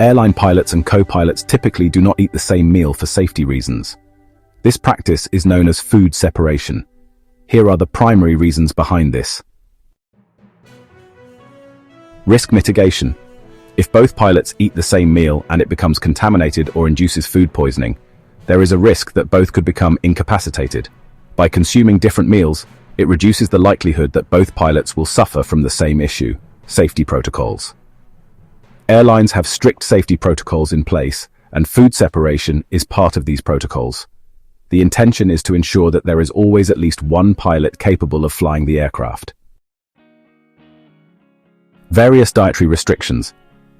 Airline pilots and co-pilots typically do not eat the same meal for safety reasons. This practice is known as food separation. Here are the primary reasons behind this. Risk mitigation. If both pilots eat the same meal and it becomes contaminated or induces food poisoning, there is a risk that both could become incapacitated. By consuming different meals, it reduces the likelihood that both pilots will suffer from the same issue. Safety protocols. Airlines have strict safety protocols in place, and food separation is part of these protocols. The intention is to ensure that there is always at least one pilot capable of flying the aircraft. Various dietary restrictions.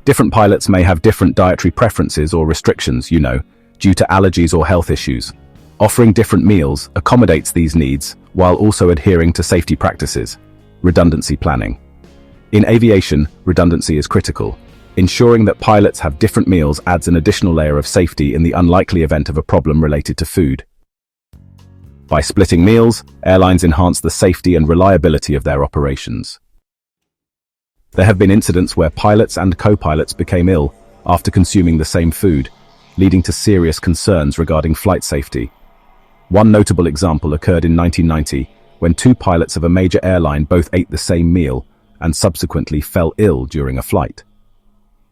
Different pilots may have different dietary preferences or restrictions, due to allergies or health issues. Offering different meals accommodates these needs while also adhering to safety practices. Redundancy planning. In aviation, redundancy is critical. Ensuring that pilots have different meals adds an additional layer of safety in the unlikely event of a problem related to food. By splitting meals, airlines enhance the safety and reliability of their operations. There have been incidents where pilots and co-pilots became ill after consuming the same food, leading to serious concerns regarding flight safety. One notable example occurred in 1990, when two pilots of a major airline both ate the same meal and subsequently fell ill during a flight.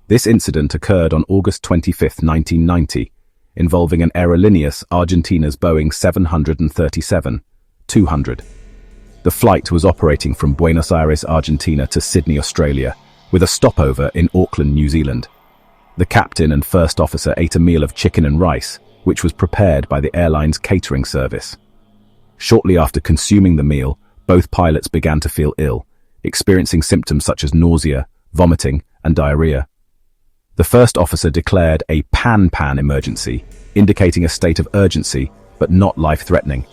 This incident occurred on August 25, 1990, involving an Aerolineas Argentinas Boeing 737-200. The flight was operating from Buenos Aires, Argentina to Sydney, Australia, with a stopover in Auckland, New Zealand. The captain and first officer ate a meal of chicken and rice, which was prepared by the airline's catering service. Shortly after consuming the meal, both pilots began to feel ill, experiencing symptoms such as nausea, vomiting, and diarrhea. The first officer declared a pan emergency, indicating a state of urgency, but not life-threatening.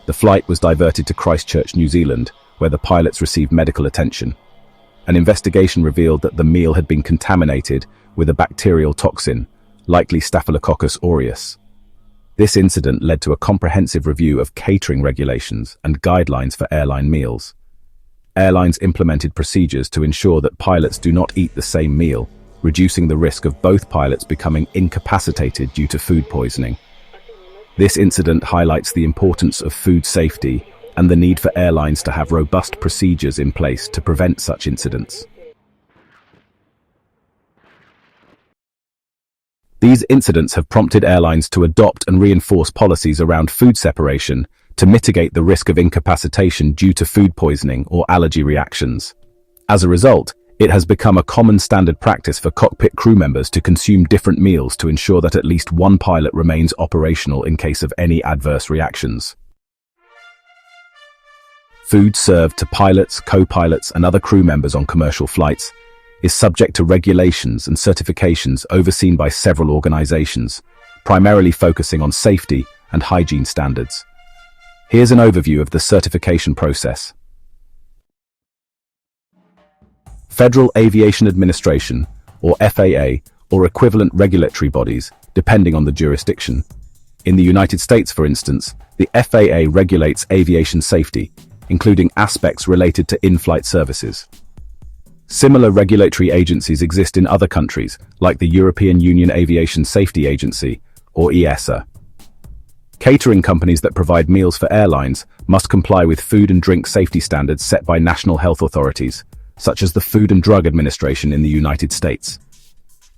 The flight was diverted to Christchurch, New Zealand, where the pilots received medical attention. An investigation revealed that the meal had been contaminated with a bacterial toxin, likely Staphylococcus aureus. This incident led to a comprehensive review of catering regulations and guidelines for airline meals. Airlines implemented procedures to ensure that pilots do not eat the same meal, reducing the risk of both pilots becoming incapacitated due to food poisoning. This incident highlights the importance of food safety and the need for airlines to have robust procedures in place to prevent such incidents. These incidents have prompted airlines to adopt and reinforce policies around food separation to mitigate the risk of incapacitation due to food poisoning or allergy reactions. As a result, it has become a common standard practice for cockpit crew members to consume different meals to ensure that at least one pilot remains operational in case of any adverse reactions. Food served to pilots, co-pilots, and other crew members on commercial flights is subject to regulations and certifications overseen by several organizations, primarily focusing on safety and hygiene standards. Here's an overview of the certification process. Federal Aviation Administration, or FAA, or equivalent regulatory bodies, depending on the jurisdiction. In the United States, for instance, the FAA regulates aviation safety, including aspects related to in-flight services. Similar regulatory agencies exist in other countries, like the European Union Aviation Safety Agency, or EASA. Catering companies that provide meals for airlines must comply with food and drink safety standards set by national health authorities, such as the Food and Drug Administration in the United States.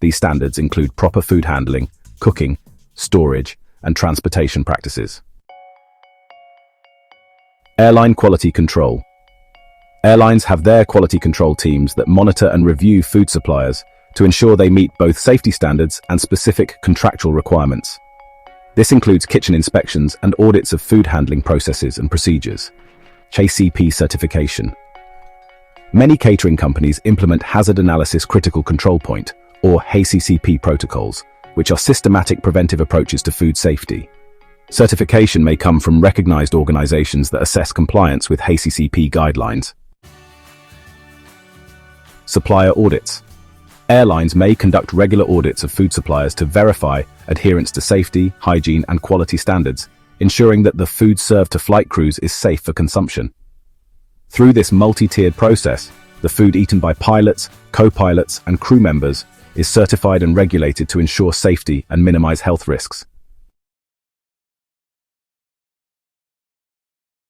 These standards include proper food handling, cooking, storage, and transportation practices. Airline quality control. Airlines have their quality control teams that monitor and review food suppliers to ensure they meet both safety standards and specific contractual requirements. This includes kitchen inspections and audits of food handling processes and procedures. HACCP certification. Many catering companies implement Hazard Analysis Critical Control Point, or HACCP protocols, which are systematic preventive approaches to food safety. Certification may come from recognized organizations that assess compliance with HACCP guidelines. Supplier audits. Airlines may conduct regular audits of food suppliers to verify adherence to safety, hygiene, and quality standards, ensuring that the food served to flight crews is safe for consumption. Through this multi-tiered process, The food eaten by pilots, co-pilots, and crew members is certified and regulated to ensure safety and minimize health risks.